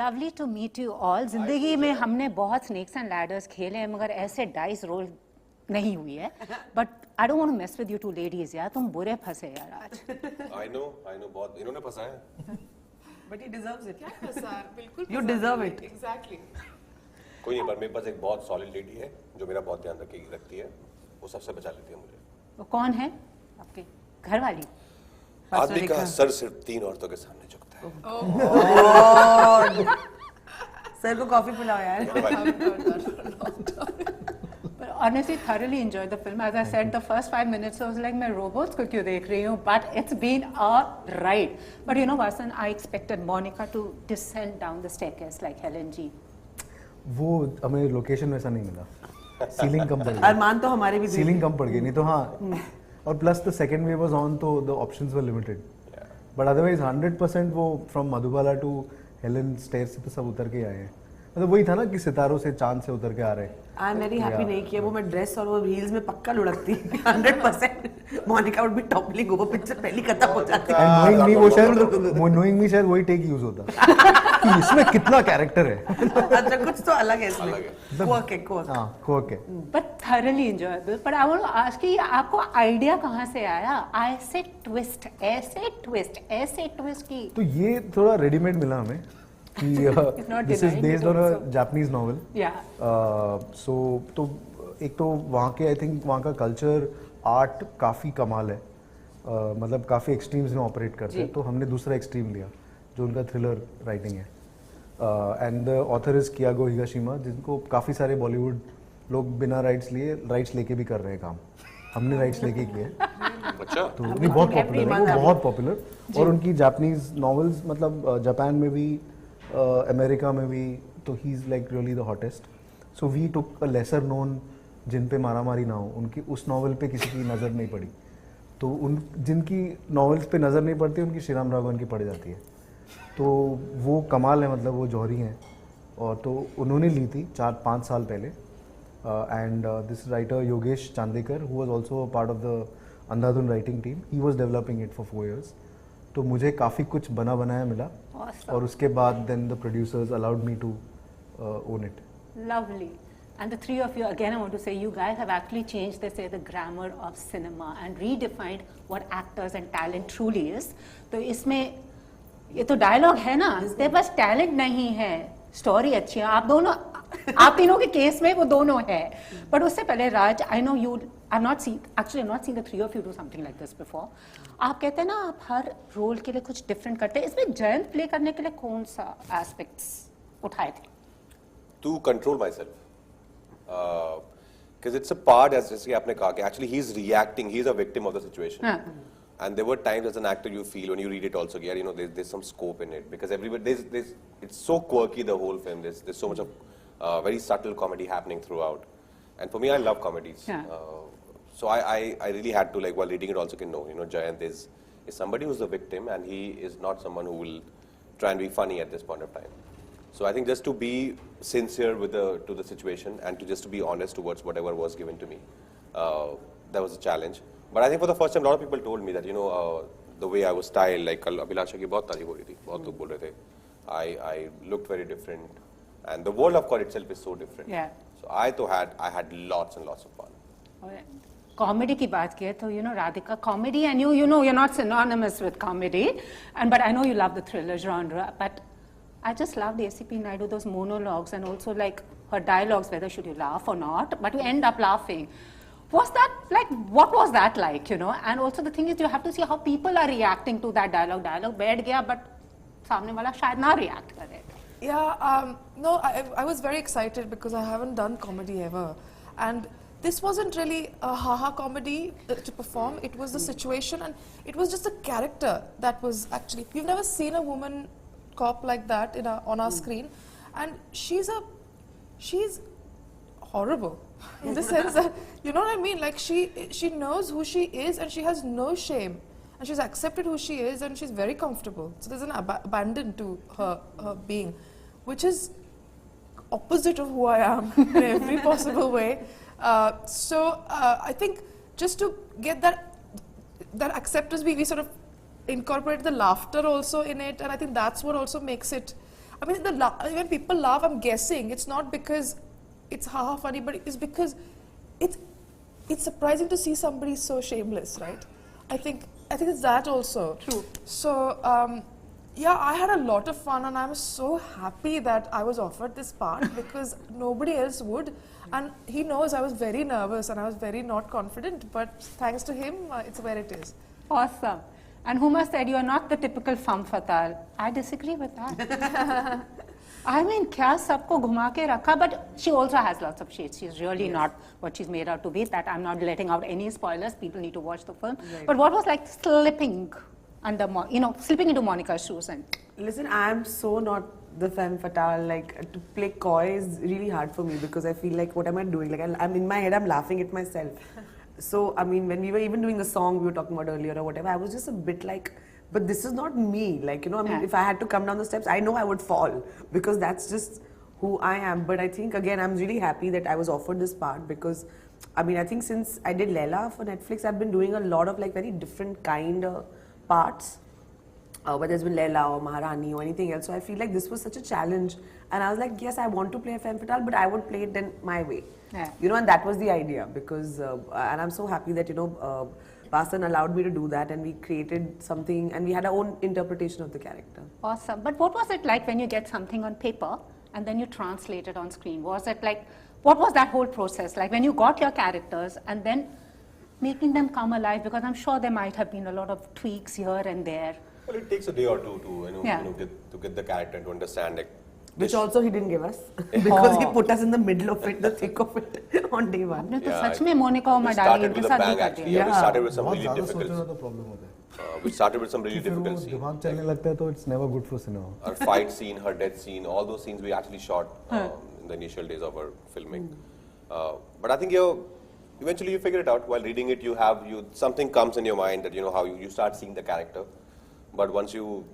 lovely to meet you all. जिंदगी में हमने बहुत snakes and ladders खेले हैं मगर ऐसे dice roll नहीं हुई है. But I don't want to mess with you two ladies यार. तुम बुरे फंसे यार आज. I know बहुत इन्होंने फंसा है. But he deserves it. क्या फंसा है? बिल्कुल. You deserve it. Exactly. कोई नहीं पर मेरे पास एक बहुत solid lady है जो मेरा बहुत ध्यान रखती है. वो सबसे बचा लेती है मुझे. वो कौन है? आपके घर वाली? आदमी का सर सिर्फ 3 औरतों के सामने झुकता है. सर को कॉफी पिलाओ यार. But honestly, thoroughly enjoyed the film. As I said, the first 5 minutes, I was like, मैं robots को क्यों देख रही हूँ? But it's been a ride. But you know, Vasan, I expected Monica to descend down the staircase like Helen G. वो हमें location वैसा नहीं मिला. सीलिंग कम पड़ गई. अरमान तो हमारे भी सीलिंग कम पड़ गई नहीं तो हाँ. और plus the second wave was on to the options were limited. But otherwise 100% वो from Madhubala to Helen stairs पे सब उतर के आए हैं. मतलब वही था ना कि सितारों से चांद से उतर के आ रहे हैं. आई एम वेरी हैप्पी नहीं किया वो. मैं ड्रेस और वो हील्स में पक्का लुढ़कती 100%. मोनिका वुड बी टॉपलिंग वो पिक्चर पहली खत्म हो जाती. एंड नोइंग मी वो शायद वही टेक यूज होता कि इसमें कितना कैरेक्टर है. अच्छा कुछ तो अलग है इसमें. क्वर्क है. But thoroughly enjoyable. But I want to ask you, आपको आइडिया कहाँ से आया? ऐसे ट्विस्ट की. तो ये थोड़ा रेडीमेड मिला हमें. This is based on a Japanese novel. Yeah. So तो एक तो वहाँ के I think वहाँ का कल्चर आर्ट काफ़ी कमाल है. मतलब काफ़ी एक्सट्रीम्स में ऑपरेट करते हैं. तो हमने दूसरा एक्सट्रीम लिया जो उनका थ्रिलर राइटिंग है. एंड द ऑथर इज कियागो हिगाशिमा जिनको काफ़ी सारे बॉलीवुड लोग बिना राइट्स लेके भी कर रहे हैं काम. हमने राइट्स लेके किए. अच्छा. तो उनकी बहुत पॉपुलर और उनकी जापानीज नॉवेल्स मतलब जापान में भी अमेरिका में भी. तो he is like really the hottest. So we took a lesser known जिन पे मारामारी ना हो. उनकी उस नॉवल पे किसी की नज़र नहीं पड़ी. तो उन जिनकी नॉवेल्स पे नज़र नहीं पड़ती उनकी श्रीराम राघवन की पड़ जाती है. तो वो कमाल है. मतलब वो जौहरी हैं और तो उन्होंने ली थी 4-5 साल पहले. And this writer Yogesh Chandekar who was also part of the Andhadhun writing team. He was developing it for 4 years. तो मुझे काफ़ी कुछ बना बनाया मिला. और उसके बाद then the producers allowed me to own it. Lovely. And the three of you, again I want to say, you guys have actually changed, they say, the grammar of cinema and redefined what actors and talent truly is. तो इसमें ये तो dialogue है ना, इसके पास talent नहीं है, story अच्छी है. आप दोनों, आप तीनों के केस में वो दोनों है. बट उससे पहले Raj, I know you, I've not seen the three of you do something like this before. आप कहते हैं ना आप हर रोल के लिए कुछ डिफरेंट करते हैं. इसमें जयंत प्ले करने के लिए कौन सा एस्पेक्ट्स उठाए थे? To control myself. Because it's a part, as जैसे आपने कहा कि actually he's reacting, he's a victim of the situation. And there were times as an actor you feel when you read it also, yeah, you know, there's some scope in it because everybody it's so quirky the whole film. There's so much of very subtle comedy happening throughout. And for me, I love comedies. So I really had to, like, while reading it also, you know, Jayant is somebody who's the victim and he is not someone who will try and be funny at this point of time. So I think just to be sincere to the situation and to be honest towards whatever was given to me, that was a challenge. But I think for the first time, a lot of people told me that, you know, the way I was styled, like कल अभिलाषा की बहुत तारीफ हो रही थी, बहुत लोग बोल रहे थे. I looked very different, and the world of Kaun itself is so different. Yeah. So I had lots and lots of fun. Comedy की बात किए तो, you know, Radhika, comedy, and you know you're not synonymous with comedy, but I know you love the thriller genre, but I just loved ACP Naidu, those monologues and also like her dialogues, whether should you laugh or not, but you end up laughing. Was that like, what was that like, you know? And also the thing is you have to see how people are reacting to that dialogue. Dialogue बैठ गया, but सामने वाला शायद ना react करे. Yeah, no, I was very excited because I haven't done comedy ever. And this wasn't really a haha comedy to perform. It was the situation and it was just a character that was actually, we've never seen a woman cop like that on our screen, and she's horrible in the sense that, you know what I mean, like she knows who she is and she has no shame and she's accepted who she is and she's very comfortable. So there's an abandon to her being, which is opposite of who I am in every possible way. So I think just to get that acceptance, we sort of incorporate the laughter also in it, and I think that's what also makes it I mean, when people laugh, I'm guessing it's not because it's ha funny, but it's because it's surprising to see somebody so shameless, right? I think it's that also. True. So yeah, I had a lot of fun, and I was so happy that I was offered this part because nobody else would. And he knows I was very nervous and I was very not confident, but thanks to him, it's where it is. Awesome. And Huma said you are not the typical femme fatale. I disagree with that. I mean, kya sabko ghuma ke rakha, but she also has lots of shades. She's really not what she's made out to be. That I'm not letting out any spoilers. People need to watch the film. Right. But what was like slipping under, slipping into Monica's shoes and. Listen, I'm so not the femme fatale. Like, to play coy is really hard for me because I feel like, what am I doing? Like, I'm in my head, I'm laughing at myself. So, I mean, when we were even doing the song we were talking about earlier or whatever, I was just a bit like, but this is not me. Like, I mean, if I had to come down the steps, I know I would fall because that's just who I am. But I think, again, I'm really happy that I was offered this part because, I mean, I think since I did Leela for Netflix, I've been doing a lot of like very different kind of parts. Whether it's been Leela or Maharani or anything else. So I feel like this was such a challenge. And I was like, yes, I want to play a femme fatale, but I would play it then my way. Yeah. And that was the idea because, and I'm so happy that, Vasan allowed me to do that and we created something and we had our own interpretation of the character. Awesome. But what was it like when you get something on paper and then you translate it on screen? Was it like, what was that whole process like when you got your characters and then making them come alive? Because I'm sure there might have been a lot of tweaks here and there. Well, it takes a day or two to get the character and to understand it. Which also he didn't give us because he put us in the middle of it, the thick of it on day one. आपने तो सच में मोनिका और मैं डाली इनके साथ भी कर दिया. Yeah, we started with some बहुत really ज़्यादा difficult. सोचना तो problem होता है. We started with some really फिर वो difficult scenes. दिमाग चलने लगता है तो it's never good for cinema. Her fight scene, her death scene, all those scenes we actually shot in the initial days of our filming. But I think eventually you figure it out. While reading it, something comes in your mind that how you start seeing the character. But once you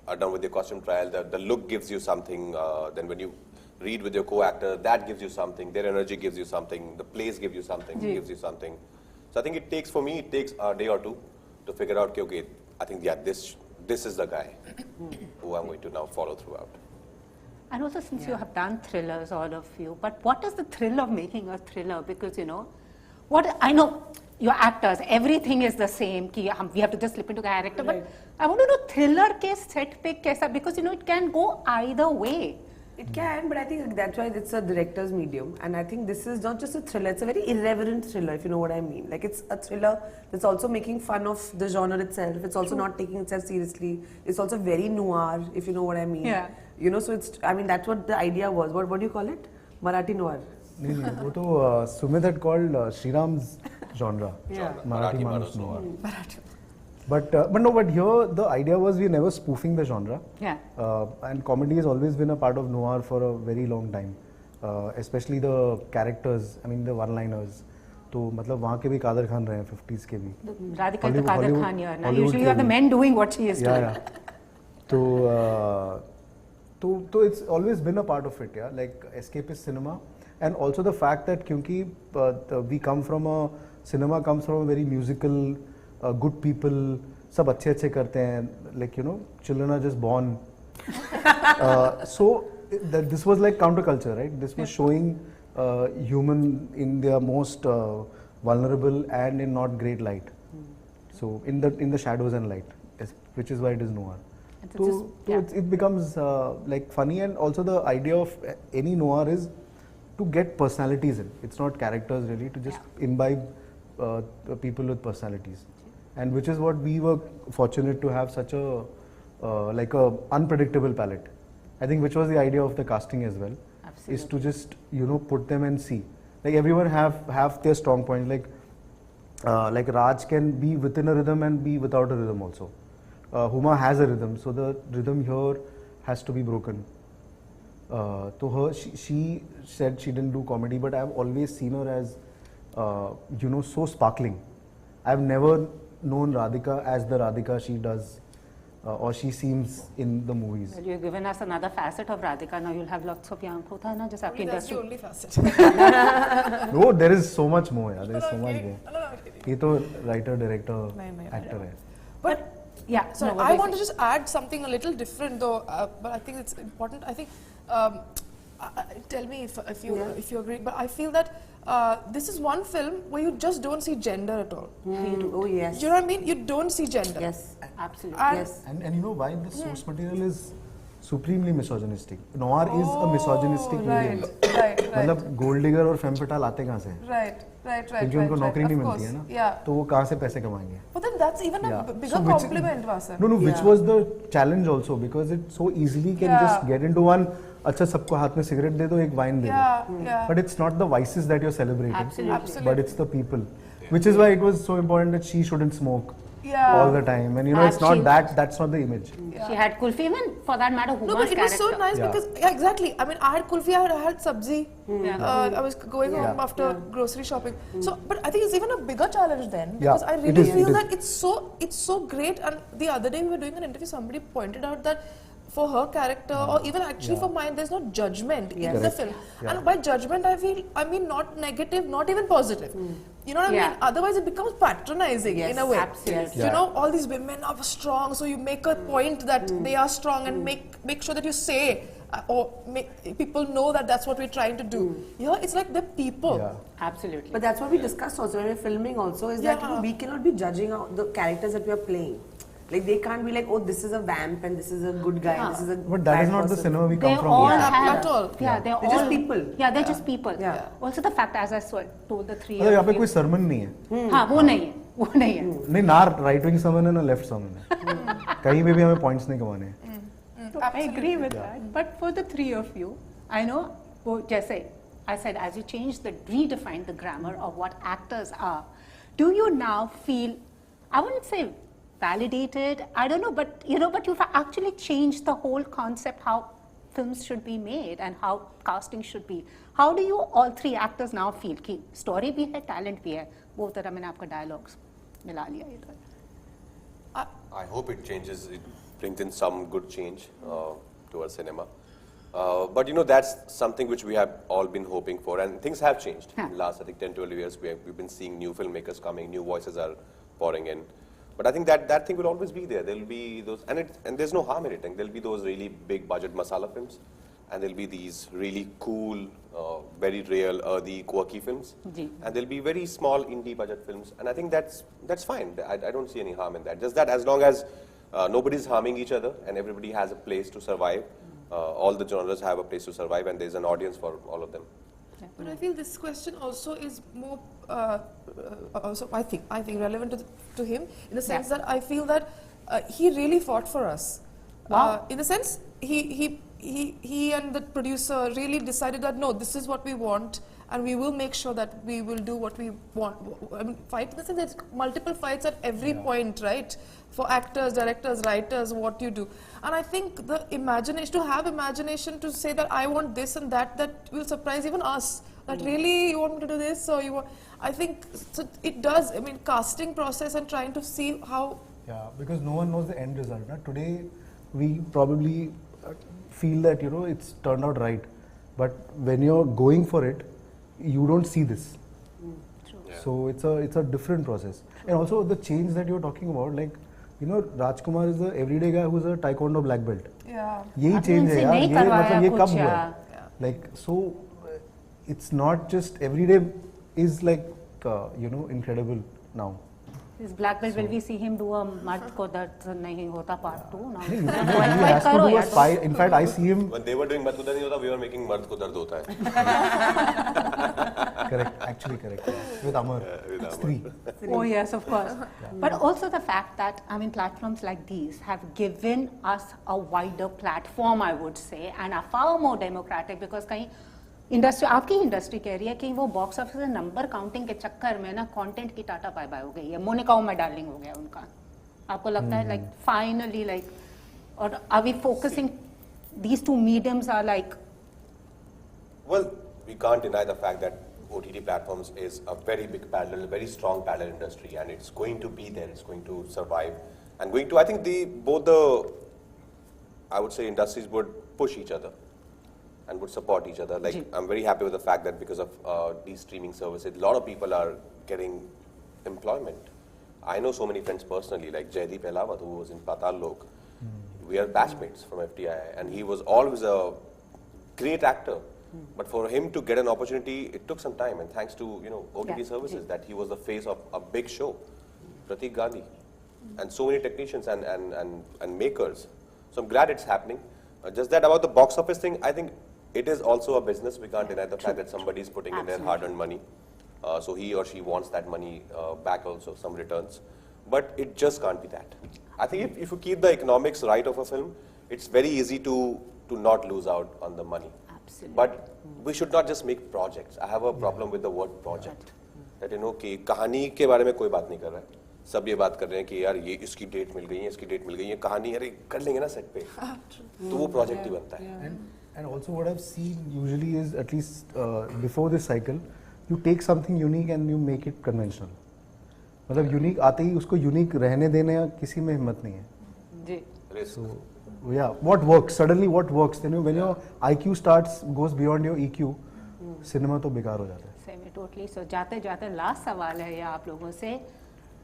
are done with your costume trial, the look gives you something. Then when you read with your co-actor, that gives you something. Their energy gives you something. The plays give you something. Gives you something. So I think it takes a day or two to figure out, okay, I think this is the guy who I'm going to now follow throughout. And also since you have done thrillers, all of you, but what is the thrill of making a thriller? Because what I know, your actors, everything is the same. We have to just slip into character. Right. But I want to know thriller ke set pe kaisa, because it can go either way. It can, but I think that's why it's a director's medium. And I think this is not just a thriller, it's a very irreverent thriller, if you know what I mean. Like, it's a thriller that's also making fun of the genre itself. It's also not taking itself seriously. It's also very noir, if you know what I mean. Yeah. So that's what the idea was. What do you call it? Marathi noir. नहीं वो तो Sumit had called Shriram's genre. Yeah. Marathi Manus noir. But here the idea was we never spoofing the genre. Yeah. And comedy has always been a part of noir for a very long time. Especially the characters, I mean the one-liners. तो मतलब वहाँ के भी कादर खान रहे हैं 50s के भी. Radhika is the Kader Khan here. Now usually you have the men doing what she is doing. Yeah. So it's always been a part of it, yeah. Like escapist cinema, and also the fact that क्योंकि we come from a cinema comes from a very musical, good people, सब अच्छे करते हैं. Like children are just born. So this was like counterculture, right? This was showing human in their most vulnerable and in not great light. So in the shadows and light, which is why it is noir. So it becomes like funny, and also the idea of any noir is to get personalities in. It's not characters really, to just imbibe people with personalities, and which is what we were fortunate to have such a like a unpredictable palette. I think which was the idea of the casting as well. Absolutely. Is to just put them and see. Like everyone have their strong points. Like Raj can be within a rhythm and be without a rhythm also. Huma has a rhythm, so the rhythm here has to be broken. She said she didn't do comedy, but I've always seen her as so sparkling. I've never known Radhika as the Radhika she does or she seems in the movies. Well, you've given us another facet of Radhika. Now you'll have lots of young kotha na just Only that's the industry. only facet. No, there is so much more. Yeah. There is so much more. No, He to writer, director, No. actor hai. But Yeah. Sorry, no, what I were you want to saying? just add something a little different though, but I think it's important. I think, tell me if you agree, but I feel that this is one film where you just don't see gender at all. Oh yes. Do you know what I mean? You don't see gender. Yes. Absolutely. And- Yes. And you know why the source material is supremely misogynistic. Noir is a misogynistic medium. Right. मतलब gold digger और fame फटाल आते कहाँ से हैं? Right. क्योंकि उनको नौकरी नहीं मिलती है ना, Yeah. तो वो कहाँ से पैसे कमाएंगे? But then that's even Yeah. a bigger So which- compliment, Vasan. No, which Yeah. was the challenge also because it so easily can Yeah. just get into one. अच्छा सबको हाथ में सिगरेट दे दो एक वाइन दे दो. Yeah. But it's not the vices that you're celebrating, Absolutely. but it's the people, which is why it was so important that she shouldn't smoke Yeah. all the time. And you know, it's not Absolutely. that's not the image. She had kulfi, even for that matter, Huma's No, but it was so character. nice Yeah. because exactly. I mean, I had kulfi, I had sabzi. Yeah. I was going home Yeah. after grocery shopping. So, but I think it's even a bigger challenge then Yeah, because I it really is, feel it is. that it's so great. And the other day we were doing an interview, somebody pointed out that for her character or even actually for mine, there's no judgment in the Correct. film. Yeah. And by judgment, I mean not negative, not even positive. You know what I Yeah. mean? Otherwise, it becomes patronizing Yes, in a way. absolutely. You Yeah. know, all these women are strong, so you make a point that they are strong and make sure that you say or make people know that that's what we're trying to do. Yeah, it's like the people. Yeah. Absolutely. But that's what we discussed also when we're filming also is that Yeah. we cannot be judging the characters that we are playing. Like they can't be like, oh, this is a vamp and this is a good guy, and this is a But that bad is not the person. cinema we They come from. all also. have, At all. Yeah, they're They're all just people. Yeah, they're just people. Yeah. Also the fact, as I told the three मतलब यहाँ of पे you. कोई सरमन नहीं है. हाँ, वो नहीं है, वो नहीं है. नहीं ना राइट विंग समन है ना लेफ्ट समन है. कहीं पे भी हमें पॉइंट्स नहीं कमाने हैं. I agree with that. But for the three of you, I know, वो जैसे I said, as you change redefine the grammar of what actors are, do you now feel, I wouldn't say validated, I don't know, but but you've actually changed the whole concept how films should be made and how casting should be. How do you all three actors now feel कि story भी है, talent भी है, वो तरह मैंने आपका dialogues मिला लिया इधर. I hope it changes, it brings in some good change to our cinema. But you know, that's something which we have all been hoping for, and things have changed. In the last, I think, 10, 12 years, we've been seeing new filmmakers coming, new voices are pouring in. But I think that thing will always be there. There'll be those, and there's no harm in it. There'll be those really big budget masala films, and there'll be these really cool, very real, earthy, quirky films. Ji. And there'll be very small indie budget films, and I think that's fine. I don't see any harm in that. Just that as long as nobody's harming each other and everybody has a place to survive, all the genres have a place to survive, and there's an audience for all of them. But I feel this question also is more, also I think relevant to him in the sense that I feel that he really fought for us. Wow. In the sense, he and the producer really decided that no, this is what we want, and we will make sure that we will do what we want. I mean, fight in the sense there's multiple fights at every point, right? For actors, directors, writers, what you do. And I think the imagination, to have imagination to say that I want this and that will surprise even us. That really you want me to do this, or you want, I think so it does. I mean, casting process and trying to see how. Yeah, because no one knows the end result. Na? Today, we probably feel that it's turned out right, but when you're going for it, you don't see this. Yeah. So it's a different process. And also the change that you're talking about, like Rajkummar is the everyday guy who's a taekwondo black belt. Yeah. यही आपने change है उनसे यार. नहीं ये करवाया मतलब ये कुछ, कब हुआ? यार. Like so, it's not just everyday is like incredible now. This black belt, will we see him do a मर्द को दर्द नहीं होता part 2 now? He has to do a spy. In fact, I see him. When they were doing Mard ko Dard nahi hota, we were making Mard ko Dard hota hai. Correct, actually correct. Yeah. With Amar. With It's Amar. 3. Oh yes, of course. But also the fact that, I mean, platforms like these have given us a wider platform, I would say, and are far more democratic because कहीं industry, आपकी industry कह रही है कि वो box office से number counting के चक्कर में ना कंटेंट की टाटा बाय बाय हो गई है, मोनिका उमा डार्लिंग हो गया उनका. आपको लगता है लाइक फाइनली लाइक, और are we focusing, these two mediums are like. Well, we can't deny the fact that OTT platforms is a very big parallel, very strong parallel industry, and it's going to be there, it's going to survive, and going to, I think I would say industries would push each other and would support each other. Like, I'm very happy with the fact that because of these streaming services, a lot of people are getting employment. I know so many friends personally, like Jaideep Elawat, who was in Patal Lok. We are batchmates from FTI, and he was always a great actor. But for him to get an opportunity, it took some time, and thanks to OTT services, that he was the face of a big show, Pratik Gandhi, and so many technicians and makers. So I'm glad it's happening. Just that about the box office thing, I think it is also a business. We can't deny the fact that somebody is putting in their hard-earned money. So he or she wants that money back also, some returns. But it just can't be that. I think if you keep the economics right of a film, it's very easy to not lose out on the money. Absolutely. But we should not just make projects. I have a problem with the word project. That कि कहानी के बारे में कोई बात नहीं कर रहा है. सब ये बात कर रहे हैं कि यार ये इसकी डेट मिल गई है, इसकी डेट मिल गई है, कहानी अरे कर लेंगे ना सेट पे. तो वो प्रोजेक्ट ही बनता है. And also what I've seen usually is, at least before this cycle, you take something unique and you make it conventional. मतलब unique आते ही उसको unique रहने देने किसी में हिम्मत नहीं है. जी. So yeah, what works? Suddenly what works? Then when your IQ goes beyond your EQ, cinema तो बेकार हो जाता है. Same, totally. So जाते जाते लास्ट सवाल है ये आप लोगों से,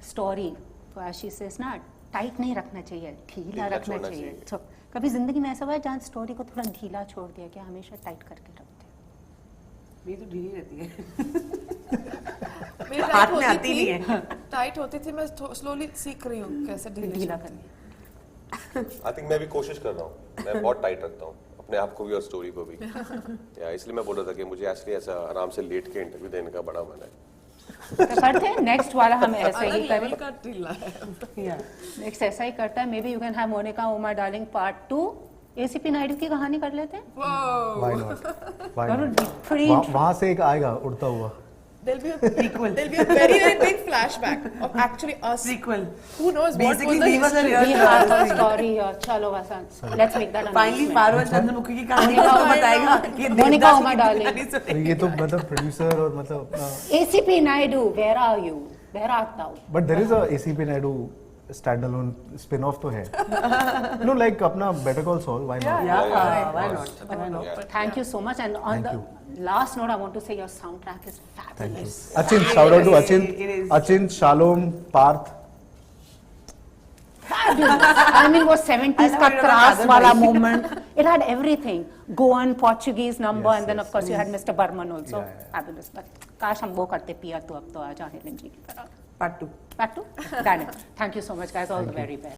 स्टोरी तो आशी से ना टाइट नहीं रखना चाहिए, ढीला रखना चाहिए. तो कभी जिंदगी में ऐसा हुआ है जहाँ स्टोरी को थोड़ा ढीला छोड़ दिया, क्या हमेशा टाइट करके रखते हैं? मेरी तो ढीली रहती है. मेरी हाथ में आती नहीं है. टाइट होती थी, मैं स्लोली सीख रही हूँ कैसे ढीला करनी. I think मैं भी कोशिश कर रहा हूँ. मैं बहुत टाइट रखता हूँ अपने आप को भी और स्टोरी को भी. इसलिए मैं बोल रहा था कि मुझे एक्चुअली ऐसा आराम से लेट के इंटरव्यू देने का बड़ा मन है. तो करते हैं नेक्स्ट वाला हम ऐसे ही करें. लेवल का ढीला है. नेक्स्ट ऐसा ही करता है. Maybe you can have Monica Huma darling part 2. ACP Naidu की कहानी कर लेते हैं. Why not? Why not? वहाँ से एक आएगा उड़ता हुआ. There'll be a prequel. There'll be a very, very big flashback of actually us. Prequel. Who knows Basically, what was the we were history. the We have a story. चलो वसन. Let's make that Finally, announcement. पार्वत Chandramukhi की कहानी को बताएगा कि Monika Huma darling. ये तो मतलब producer और मतलब. ACP Naidu, where are you? Where art thou? But there is a ACP Naidu standalone spin-off तो है. No, like अपना Better Call Saul. Why not? Yeah, why not? Yeah. Thank you so much. And on the last note, I want to say your soundtrack is fabulous. Achin, shout out to Achin. It is. Achin, Shalom, Parth. Fabulous. I mean, वो 70s का crass वाला moment. It had everything. Goan, Portuguese number, Yes, and then yes, of course you had Mr. Burman also. Yeah, yeah. Fabulous. But काश हम वो करते पिया तो अब तो आ जाए जी की तरह. Part 2. Back to? Done it. Thank you so much, guys. All the very best.